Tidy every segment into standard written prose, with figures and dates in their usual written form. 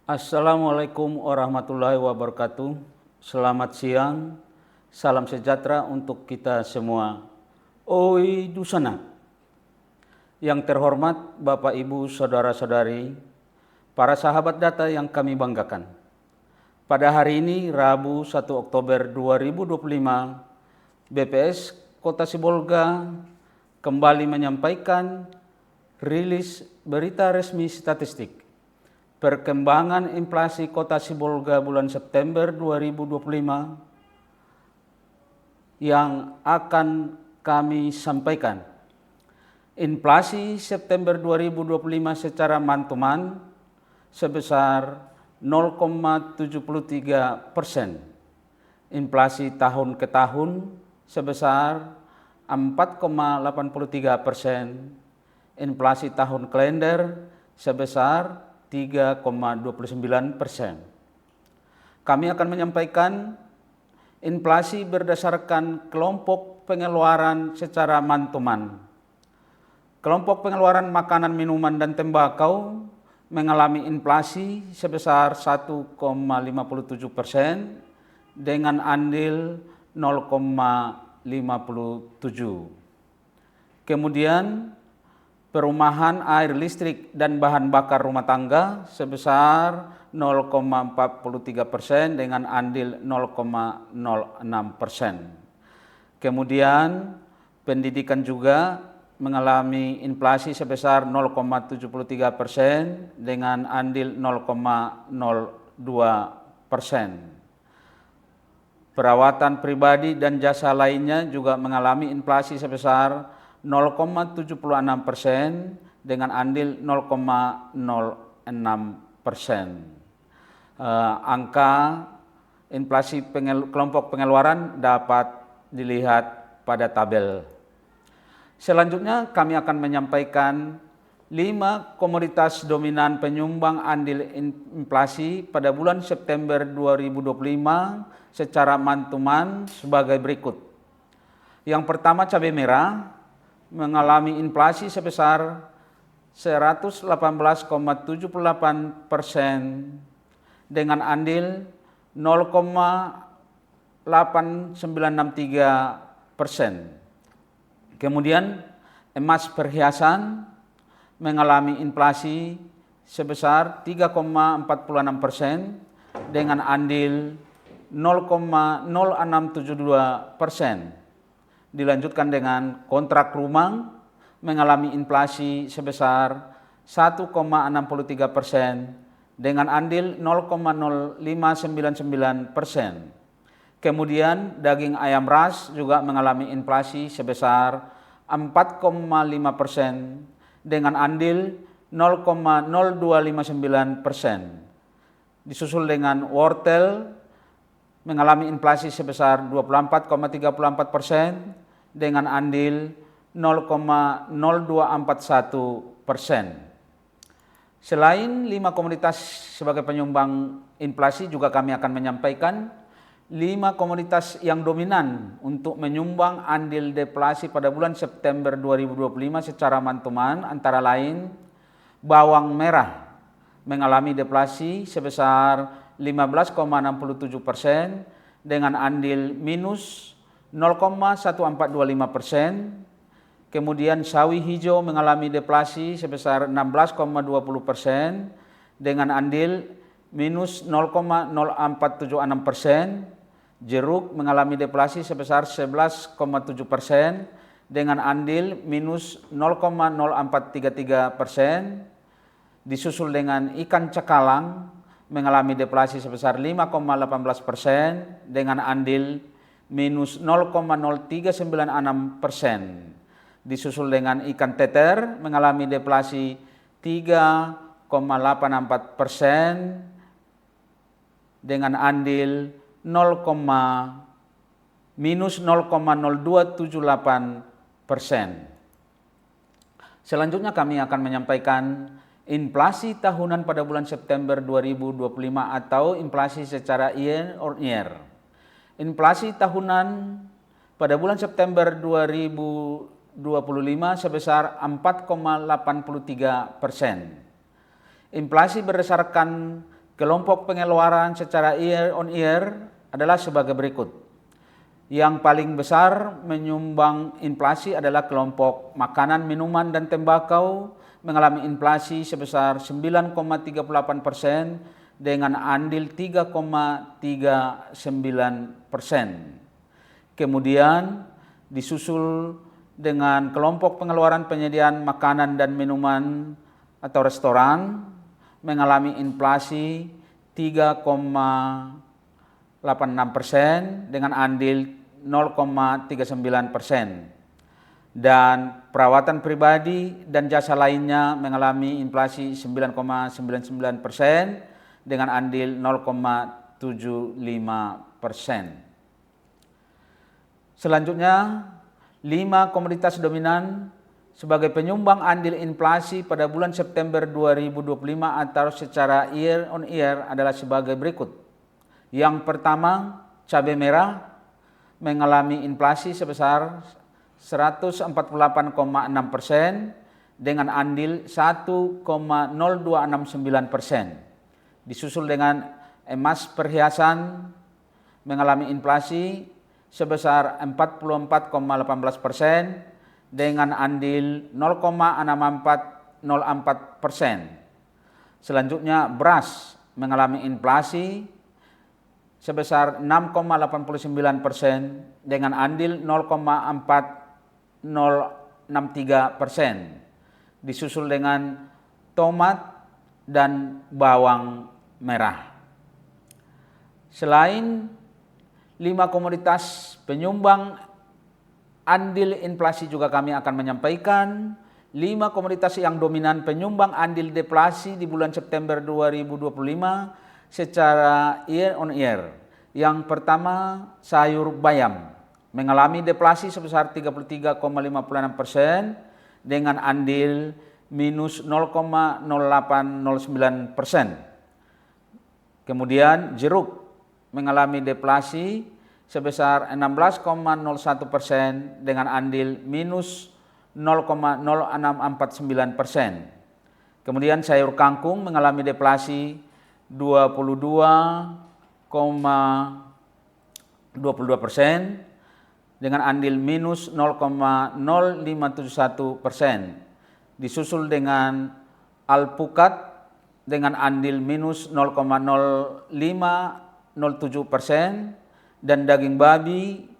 Assalamualaikum warahmatullahi wabarakatuh. Selamat siang, salam sejahtera untuk kita semua. Oi Dusana, yang terhormat Bapak Ibu Saudara-saudari, para sahabat data yang kami banggakan. Pada hari ini Rabu 1 Oktober 2025, BPS Kota Sibolga kembali menyampaikan rilis berita resmi statistik perkembangan inflasi Kota Sibolga bulan September 2025 yang akan kami sampaikan. Inflasi September 2025 secara month-to-month sebesar 0,73%. Inflasi tahun ke tahun sebesar 4,83%. Inflasi tahun kalender sebesar 3,29%. Kami akan menyampaikan inflasi berdasarkan kelompok pengeluaran secara month-to-month. Kelompok pengeluaran makanan, minuman, dan tembakau mengalami inflasi sebesar 1,57% dengan andil 0,57. Kemudian perumahan, air, listrik, dan bahan bakar rumah tangga sebesar 0,43% dengan andil 0,06%. Kemudian pendidikan juga mengalami inflasi sebesar 0,73% dengan andil 0,02%. Perawatan pribadi dan jasa lainnya juga mengalami inflasi sebesar 0,76% dengan andil 0,06%. Angka inflasi kelompok pengeluaran dapat dilihat pada tabel. Selanjutnya kami akan menyampaikan 5 komoditas dominan penyumbang andil inflasi pada bulan September 2025 secara month-to-month sebagai berikut. Yang pertama, cabai merah mengalami inflasi sebesar 118,78% dengan andil 0,8963%. Kemudian emas perhiasan mengalami inflasi sebesar 3,46% dengan andil 0,0672%. Dilanjutkan dengan kontrak rumah mengalami inflasi sebesar 1,63% dengan andil 0,0599%. Kemudian daging ayam ras juga mengalami inflasi sebesar 4,5% dengan andil 0,0259%. Disusul dengan wortel mengalami inflasi sebesar 24,34% dengan andil 0,0241%. Selain 5 komoditas sebagai penyumbang inflasi, juga kami akan menyampaikan 5 komoditas yang dominan untuk menyumbang andil deflasi pada bulan September 2025 secara month-to-month, antara lain bawang merah mengalami deflasi sebesar 15,67% dengan andil minus 0,1425%. Kemudian sawi hijau mengalami deflasi sebesar 16,20% dengan andil minus 0,0476%. Jeruk mengalami deflasi sebesar 11,7% dengan andil minus 0,0433%. Disusul dengan ikan cakalang mengalami deflasi sebesar 5,18% dengan andil minus 0,0396%. Disusul dengan ikan teter mengalami deflasi 3,84% dengan andil minus 0,0278%. Selanjutnya kami akan menyampaikan inflasi tahunan pada bulan September 2025 atau inflasi secara year on year. Inflasi tahunan pada bulan September 2025 sebesar 4,83%. Inflasi berdasarkan Kelompok pengeluaran secara year on year adalah sebagai berikut. Yang paling besar menyumbang inflasi adalah kelompok makanan, minuman, dan tembakau mengalami inflasi sebesar 9,38% dengan andil 3,39%. Kemudian disusul dengan kelompok pengeluaran penyediaan makanan dan minuman atau restoran mengalami inflasi 3,86% dengan andil 0,39%. Dan perawatan pribadi dan jasa lainnya mengalami inflasi 9,99% dengan andil 0,75%. Selanjutnya, 5 komoditas dominan sebagai penyumbang andil inflasi pada bulan September 2025 atau secara year on year adalah sebagai berikut. Yang pertama, cabai merah mengalami inflasi sebesar 148,6% dengan andil 1,0269%. Disusul dengan emas perhiasan mengalami inflasi sebesar 44,18% dengan andil 0,6404%. Selanjutnya beras mengalami inflasi sebesar 6,89% dengan andil 0,4063%. Disusul dengan tomat dan bawang merah. Selain 5 komoditas penyumbang andil inflasi, juga kami akan menyampaikan 5 komoditas yang dominan penyumbang andil deflasi di bulan September 2025 secara year on year. Yang pertama, sayur bayam mengalami deflasi sebesar 33,56% dengan andil minus 0,0809%. Kemudian jeruk mengalami deflasi sebesar 16,01% dengan andil minus 0,0649%. Kemudian sayur kangkung mengalami deflasi 22,22% dengan andil minus 0,0571%. Disusul dengan alpukat dengan andil minus 0,0507% dan daging babi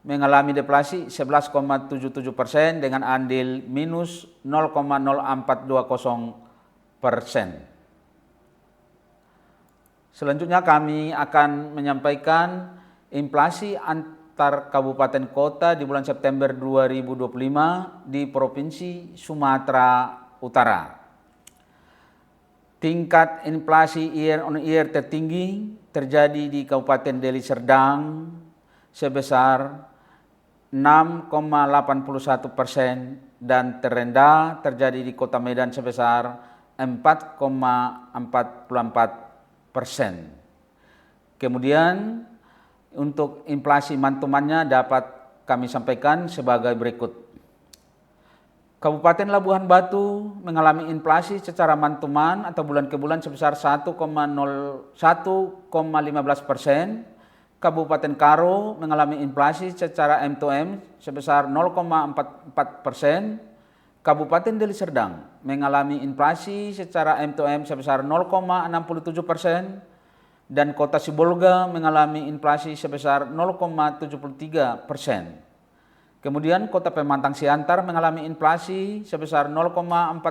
mengalami deflasi 11,77% dengan andil minus 0,0420%. Selanjutnya kami akan menyampaikan inflasi antar kabupaten kota di bulan September 2025 di Provinsi Sumatera Utara. Tingkat inflasi year on year tertinggi terjadi di Kabupaten Deli Serdang sebesar 6,81% dan terendah terjadi di Kota Medan sebesar 4,44%. Kemudian untuk inflasi mantumannya dapat kami sampaikan sebagai berikut. Kabupaten Labuhan Batu mengalami inflasi secara mantuman atau bulan ke bulan sebesar 1,15%. Kabupaten Karo mengalami inflasi secara M2M sebesar 0,44%. Kabupaten Deli Serdang mengalami inflasi secara M2M sebesar 0,67% dan Kota Sibolga mengalami inflasi sebesar 0,73%. Kemudian Kota Pematang Siantar mengalami inflasi sebesar 0,47%.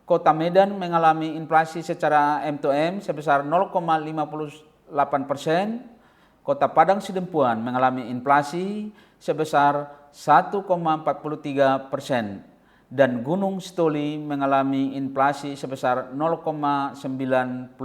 Kota Medan mengalami inflasi secara M2M sebesar 0,58%. Kota Padang Sidempuan mengalami inflasi sebesar 1,43% dan Gunung Sitoli mengalami inflasi sebesar 0,98%.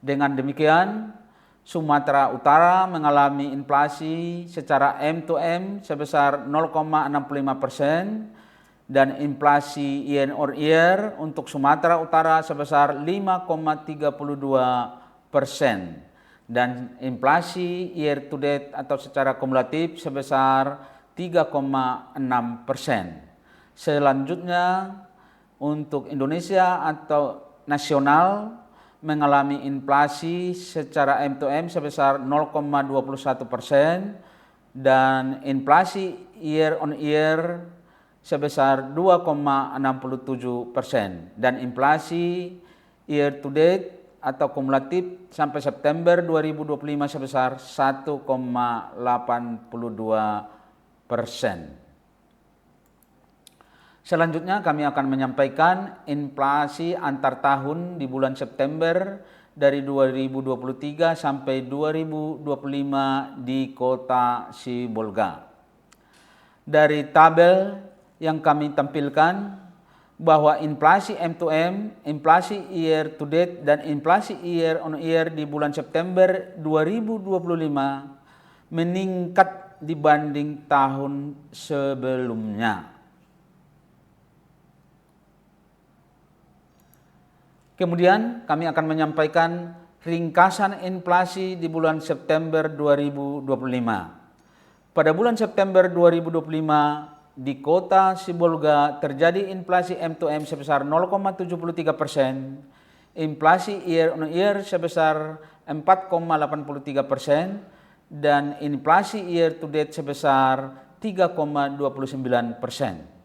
Dengan demikian, Sumatera Utara mengalami inflasi secara M2M sebesar 0,65% dan inflasi year on year untuk Sumatera Utara sebesar 5,32%. Dan inflasi year to date atau secara kumulatif sebesar 3,6%. Selanjutnya untuk Indonesia atau nasional mengalami inflasi secara M2M sebesar 0,21% dan inflasi year on year sebesar 2,67% dan inflasi year to date atau kumulatif sampai September 2025 sebesar 1,82%. Selanjutnya kami akan menyampaikan inflasi antar tahun di bulan September dari 2023 sampai 2025 di Kota Sibolga. Dari tabel yang kami tampilkan bahwa inflasi M2M, inflasi year to date dan inflasi year on year di bulan September 2025 meningkat dibanding tahun sebelumnya. Kemudian kami akan menyampaikan ringkasan inflasi di bulan September 2025. Pada bulan September 2025 di Kota Sibolga terjadi inflasi M2M sebesar 0,73%, inflasi year on year sebesar 4,83% dan inflasi year to date sebesar 3,29%.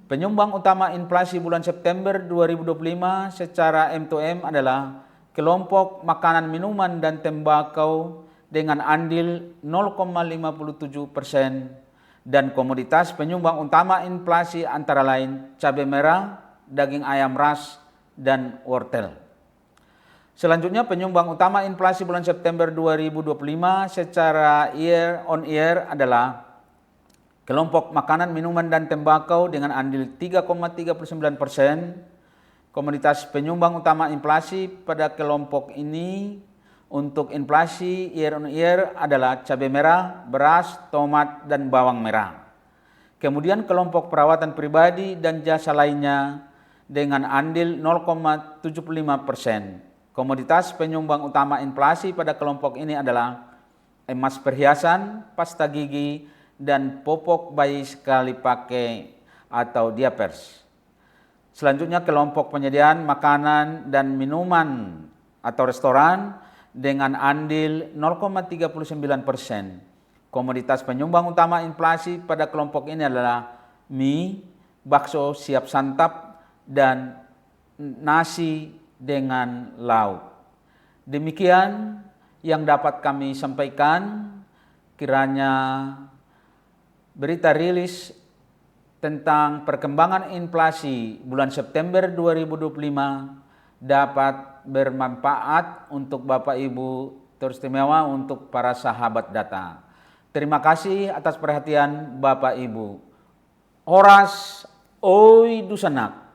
Penyumbang utama inflasi bulan September 2025 secara M2M adalah kelompok makanan, minuman, dan tembakau dengan andil 0,57% dan komoditas penyumbang utama inflasi antara lain cabai merah, daging ayam ras, dan wortel. Selanjutnya penyumbang utama inflasi bulan September 2025 secara year on year adalah kelompok makanan, minuman, dan tembakau dengan andil 3,39%. Komoditas penyumbang utama inflasi pada kelompok ini untuk inflasi year on year adalah cabai merah, beras, tomat, dan bawang merah. Kemudian kelompok perawatan pribadi dan jasa lainnya dengan andil 0,75%. Komoditas penyumbang utama inflasi pada kelompok ini adalah emas perhiasan, pasta gigi, dan popok bayi sekali pakai atau diapers. Selanjutnya kelompok penyediaan makanan dan minuman atau restoran dengan andil 0,39%. Komoditas penyumbang utama inflasi pada kelompok ini adalah mie, bakso siap santap, dan nasi dengan lauk. Demikian yang dapat kami sampaikan. Kiranya berita rilis tentang perkembangan inflasi bulan September 2025 dapat bermanfaat untuk Bapak Ibu, teristimewa untuk para sahabat data. Terima kasih atas perhatian Bapak Ibu. Horas Oi Dusanak.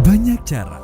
Banyak cara